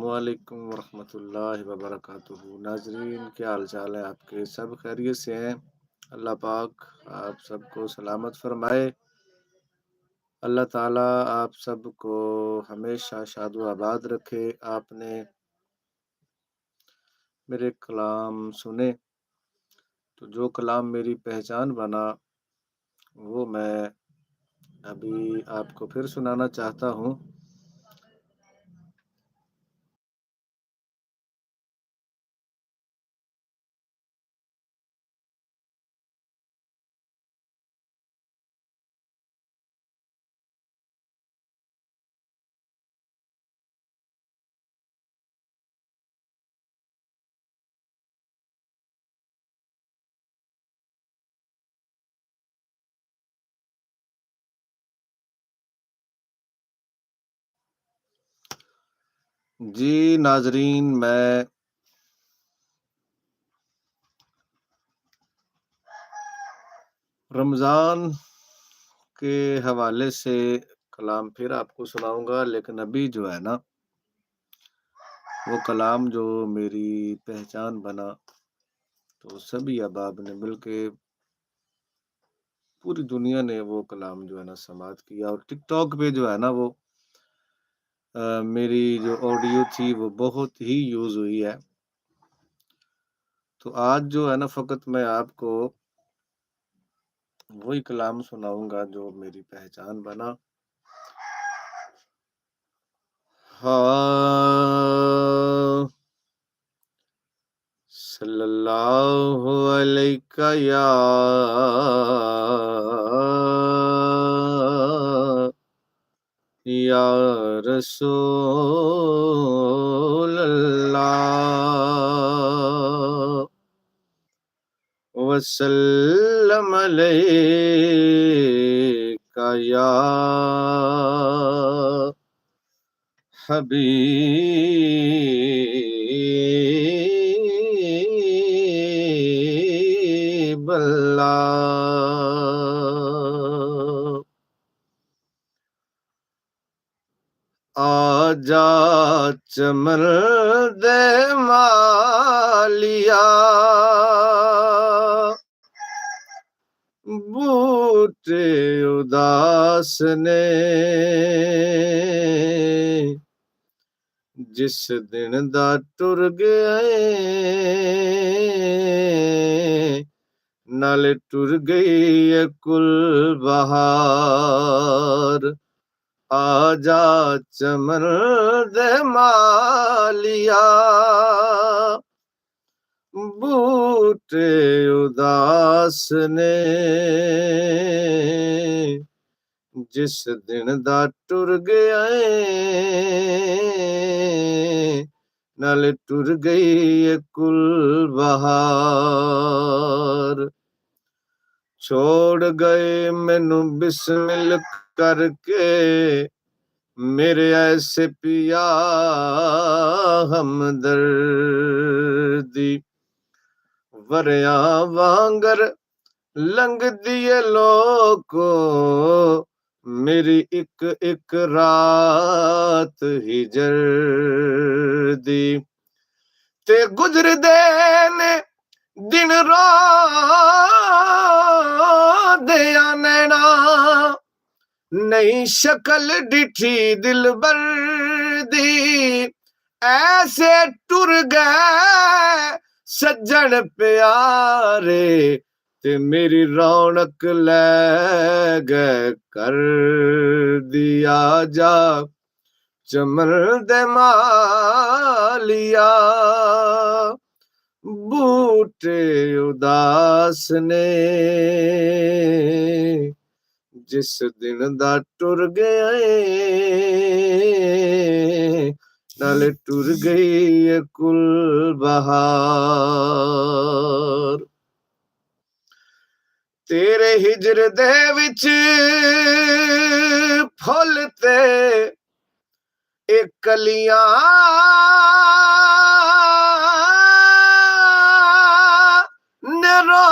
وعلیکم ورحمۃ اللہ وبرکاتہ۔ ناظرین، کیا حال چال ہے آپ کے؟ سب خیریت سے ہیں؟ اللہ پاک آپ سب کو سلامت فرمائے۔ اللہ تعالیٰ آپ سب کو ہمیشہ شاد و آباد رکھے۔ آپ نے میرے کلام سنے تو جو کلام میری پہچان بنا وہ میں ابھی آپ کو پھر سنانا چاہتا ہوں۔ جی ناظرین، میں رمضان کے حوالے سے کلام پھر آپ کو سناؤں گا، لیکن ابھی جو ہے نا وہ کلام جو میری پہچان بنا تو سبھی احباب نے مل کے پوری دنیا نے وہ کلام جو ہے نا سماعت کیا، اور ٹک ٹاک پہ جو ہے نا وہ میری جو آڈیو تھی وہ بہت ہی یوز ہوئی ہے۔ تو آج جو ہے نا فقط میں آپ کو وہی کلام سناؤں گا جو میری پہچان بنا۔ ہاں صلی اللہ علیہ یا رسول اللہ وسلم علیکہ یا حبیب اللہ۔ آجا چمن دے مالیا بوٹے اداس نے جس دن دا ٹر گئے نالے ٹر گئی ہے کل بہار۔ آجا چمن دے مالیا بوٹے اداس نے جس دن دا ٹر گیا نالے ٹر گئی ہے کل بہار۔ چھوڑ گئے مینوں بسمل کر کے میرے ایسے پیا ہمدردی، وریاں وانگر لنگ دیے لوگو میری ایک ایک رات ہجر دی۔ تے گزر دے نے دن رو دیا نینا نئی شکل ڈٹھی دلبر دی، ایسے ٹر گئے سجن پیارے تے میری رونق لے گئے کر دیا۔ جا چمن دے مالیا بوٹے اداس نے جس دن دا ٹر گیا نالے ٹر گئی ہے کل بہار۔ تیرے ہجر دے وچ پھل تے ایک کلیاں نے رو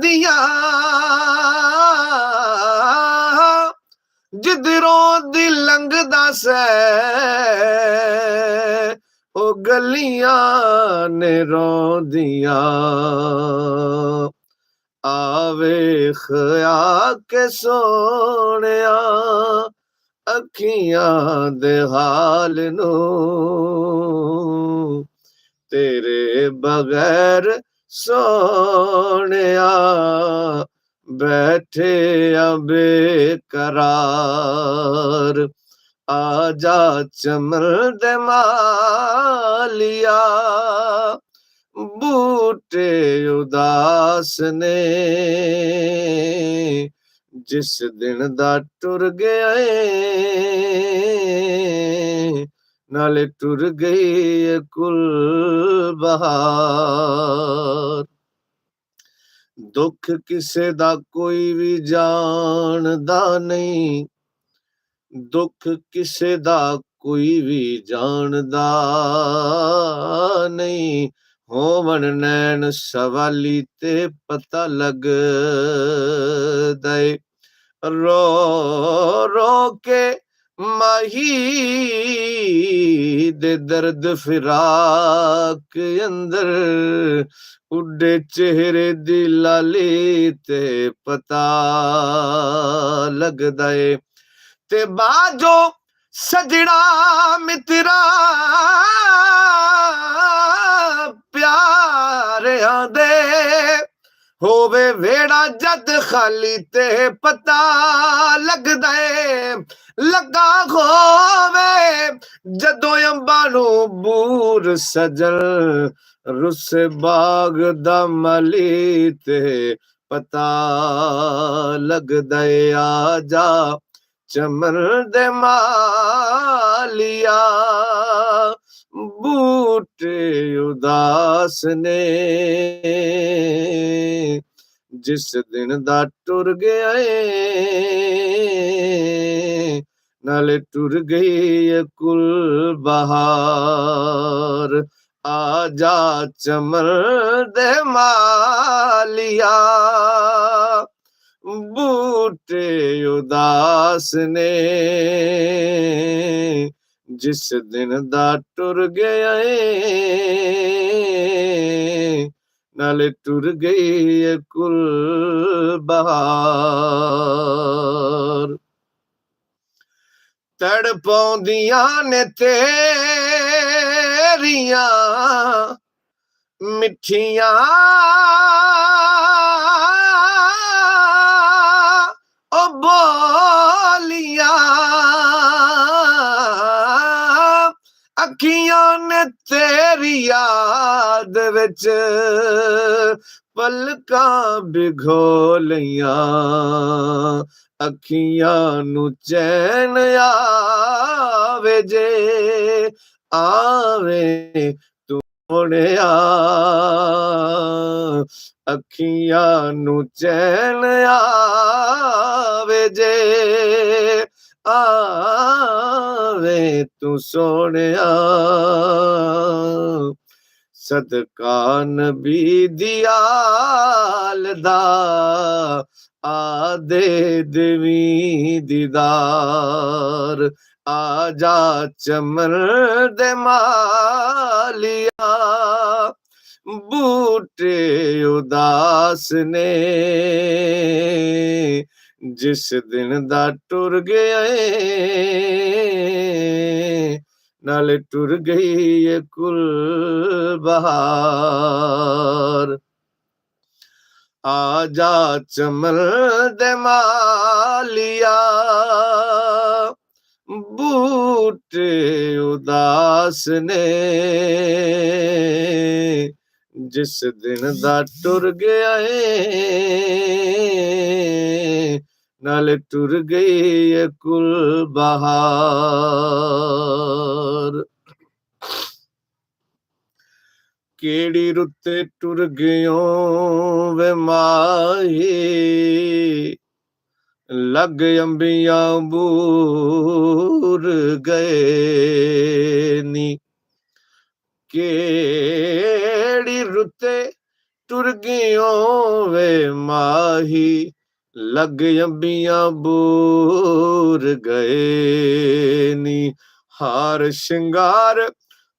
دیا، جد ਰੋਂਦੀ ਰੋਂਦੀ ਲੰਘਦਾ ਸੈ ਉਹ ਗਲੀਆਂ ਨੇ ਰੋਂਦੀਆਂ ਆਵੇਖ ਆ ਕੇ ਸੋਹਣਿਆ ਅੱਖੀਆਂ ਦੇ ਹਾਲ ਨੂੰ ਤੇਰੇ ਬਗੈਰ ਸੋਹਣਿਆ ਬੈਠੇ ਆ ਬੇਕਰਾਰ ਆਜਾ ਚਮਨ ਦੇ ਮਾਲੀਆ ਬੂਟੇ ਉਦਾਸ ਨੇ ਜਿਸ ਦਿਨ ਦਾ ਟੁਰ ਗਿਆ ਏ ਨਾਲੇ ਟੁਰ ਗਈ ਏ ਕੁਲ ਬਹਾਰ ਦੁੱਖ ਕਿਸੇ ਦਾ ਕੋਈ ਵੀ ਜਾਣਦਾ ਨਹੀਂ ਦੁੱਖ ਕਿਸੇ ਦਾ ਕੋਈ ਵੀ ਜਾਣਦਾ ਨਹੀਂ ਹੋਵਣ ਨੈਣ ਸਵਾਲੀ ਤੇ ਪਤਾ ਲੱਗਦਾ ਏ ਰੋ ਰੋ ਕੇ ਮਾਹੀ ਦੇ ਦਰਦ ਫਿਰਾਕ ਅੰਦਰ ਉੱਡੇ ਚਿਹਰੇ ਦੀ ਲਾਲੀ ਤੇ ਪਤਾ ਲੱਗਦਾ ਏ ਤੇ ਬਾਜੋ ਸਜਣਾ ਮਿੱਤਰਾ ਪਿਆਰਿਆਂ ਦੇ ਹੋਵੇ ਵੇੜਾ ਜਦ ਖਾਲੀ ਤੇ ਪਤਾ ਲੱਗਦਾ ਏ ਲੱਗਾ ਹੋਵੇ ਜਦੋਂ ਅੰਬਾਂ ਨੂੰ ਬੂਰ ਸਜਣ ਰੁੱਸੇ ਬਾਗ ਦਾ ਮਾਲੀ ਤੇ ਪਤਾ ਲੱਗਦਾ ਏ ਆ ਜਾ ਚਮਨ ਦੇ ਮਾਲੀਆ ਬੂਟੇ ਉਦਾਸ ਨੇ ਜਿਸ ਦਿਨ ਦਾ ਟੁਰ ਗਿਆ ਏ ਨਾਲੇ ਟੁਰ ਗਈ ਏ ਕੁਲ ਬਹਾਰ ਆਜਾ ਚਮਨ ਦੇ ਮਾਲੀਆ ਬੂਟੇ ਉਦਾਸ ਨੇ ਜਿਸ ਦਿਨ ਦਾ ਟੁਰ ਗਿਆ ਏ ਨਾਲੇ ਟੁਰ ਗਈ ਏ ਕੁਲ ਬਹਾਰ ਤੜਪਾਉਂਦੀਆਂ ਨੇ ਤੇਰੀਆਂ ਮਿੱਠੀਆਂ ਓ ਬੋਲੀਆਂ ਅੱਖੀਆਂ ਨੇ ਤੇਰੀ ਯਾਦ ਵਿੱਚ ਪਲਕਾਂ ਬਿਘੋ ਲਈਆਂ ਅੱਖੀਆਂ ਨੂੰ ਚੈਨ ਆਵੇ ਜੇ ਆਵੇ ਤੂੰ ਸੋਹਣਿਆ ਅੱਖੀਆਂ ਨੂੰ ਚੈਨ ਆਵੇ ਜੇ ਆਵੇ ਤੂੰ ਸੋਹਣਿਆ ਸਦਕਾ ਨਬੀ ਦੀ ਆਲ ਦਾ ਆਦੇ ਦੇਵੀ ਦੀਦਾਰ ਆਜਾ ਚਮਨ ਦੇ ਮਾਲੀਆ ਬੂਟੇ ਉਦਾਸ ਨੇ ਜਿਸ ਦਿਨ ਦਾ ਟੁਰ ਗਿਆ ਏ ਨਾਲੇ ਟੁਰ ਗਈ ਏ ਕੁਲ ਬਹਾਰ ਆਜਾ ਚਮਨ ਦੇ ਮਾਲੀਆ ਬੂਟੇ ਉਦਾਸ ਨੇ ਜਿਸ ਦਿਨ ਦਾ ਟੁਰ ਗਿਆ ਏ ਨਾਲੇ ਟੁਰ ਗਈ ਏ ਕੁਲ ਬਹਾਰ ਕਿਹੜੀ ਰੁੱਤੇ ਟੁਰ ਗਿਓ ਵੇ ਮਾਹੀ ਲੱਗ ਅੰਬੀਆਂ ਬੂਰ ਗਏ ਨੀ ਕਿਹੜੀ ਰੁੱਤੇ ਟੁਰ ਗਿਓ ਵੇ ਮਾਹੀ لگ ਅੰਬੀਆਂ ਬੂਰ ਗਏ ਨੀ ਹਾਰ ਸ਼ਿੰਗਾਰ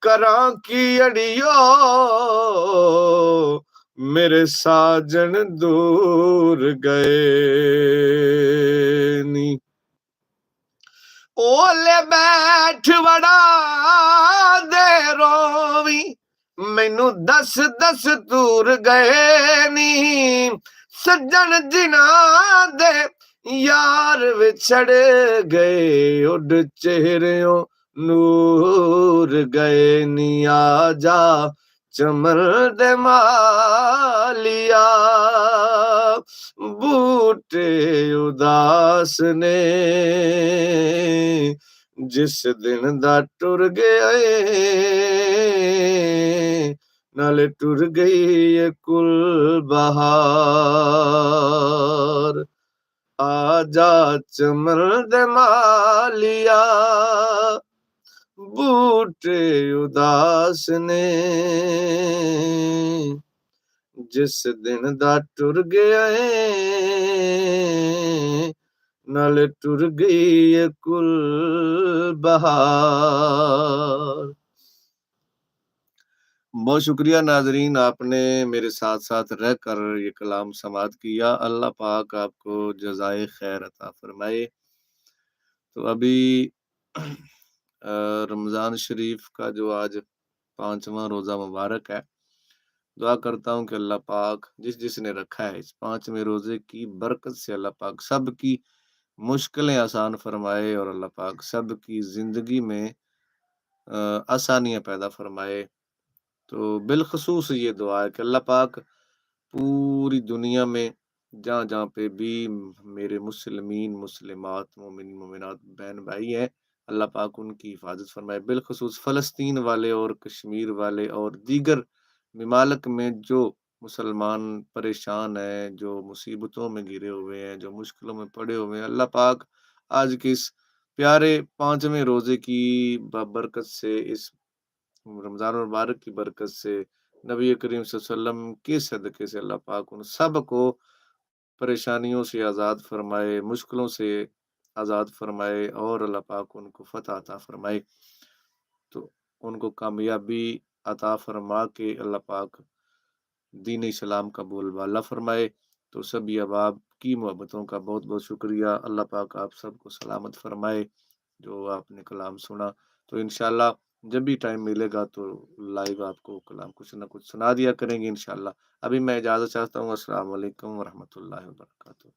ਕਰਾਂ ਕੀ ਅੜਿਓ ਮੇਰੇ ਸਾਜਣ ਦੂਰ ਗਏ ਨੀ ਓਲੇ ਬੈਠ ਵੜਾ ਦੇ ਰੋਵੀ ਮੈਨੂੰ ਦੱਸ ਦੱਸ ਦੂਰ ਗਏ ਨੀ ਸੱਜਣ ਜਿਨ੍ਹਾਂ ਦੇ ਯਾਰ ਵਿਛੜ ਗਏ ਉੱਡ ਚਿਹਰਿਓਂ ਨੂਰ ਗਏ ਨੀ ਆ ਜਾ ਚਮਨ ਦੇ ਮਾਲੀਆ ਬੂਟੇ ਉਦਾਸ ਨੇ ਜਿਸ ਦਿਨ ਦਾ ਟੁਰ ਗਿਆ ਏ ਨਾਲੇ ਟੁਰ ਗਈ ਏ ਕੁਲ ਬਹਾਰ ਆ ਜਾ ਚਮਨ ਦੇ ਮਾਲੀਆ ਬੂਟੇ ਉਦਾਸ ਨੇ ਜਿਸ ਦਿਨ ਦਾ ਟੁਰ ਗਿਆ ਏ ਨਾਲੇ ਟੁਰ ਗਈ ਏ ਕੁਲ बहार। बहुत शुक्रिया नाजरीन, आपने मेरे साथ साथ रहकर ये कलाम समाअत किया। अल्लाह पाक आपको जज़ाए खैर अता फरमाए। तो अभी रमज़ान शरीफ का जो आज 5वां रोज़ा मुबारक है, दुआ करता हूँ कि अल्लाह पाक जिसने रखा है इस 5वें रोज़े की बरकत से अल्लाह पाक सब की मुश्किलें आसान फरमाए और अल्लाह पाक सब की ज़िंदगी में आसानियाँ पैदा फरमाए। तो बिलखसूस ये दुआ है कि अल्लाह पाक पूरी दुनिया में जहाँ जहाँ पे भी मेरे मुसलमीन मुसलिमात मोमिन मोमिनात बहन भाई हैं, अल्लाह पाक उनकी हिफाजत फरमाए। बिलखसूस फ़लस्तीन वाले और कश्मीर वाले और दीगर ममालिक में जो मुसलमान परेशान हैं, जो मुसीबतों में घिरे हुए हैं, जो मुश्किलों में पड़े हुए हैं, अल्लाह पाक आज के इस प्यारे 5वें रोज़े की बरकत से, इस रमज़ान मुबारक की बरकत से, नबी करीम सल्लल्लाहु अलैहि वसल्लम के सदक़े से अल्लाह पाक उन सब को परेशानियों से आज़ाद फरमाए, मुश्किलों से आज़ाद फरमाए और अल्लाह पाक उनको फ़तह अता फरमाए। तो उनको कामयाबी अता फरमा के अल्लाह पाक दीन इस्लाम का बोलबाला फरमाए। तो सभी अहबाब की मोहब्बतों का बहुत बहुत शुक्रिया। अल्लाह पाक आप सबको सलामत फरमाए। जो आपने कलाम सुना, तो इंशाल्लाह जब भी टाइम मिलेगा तो लाइव आपको कलाम कुछ ना कुछ सुना दिया करेंगे इंशाल्लाह। अभी मैं इजाज़त चाहता हूँ। अस्सलाम वालेकुम व रहमतुल्लाहि व बरकातुहू।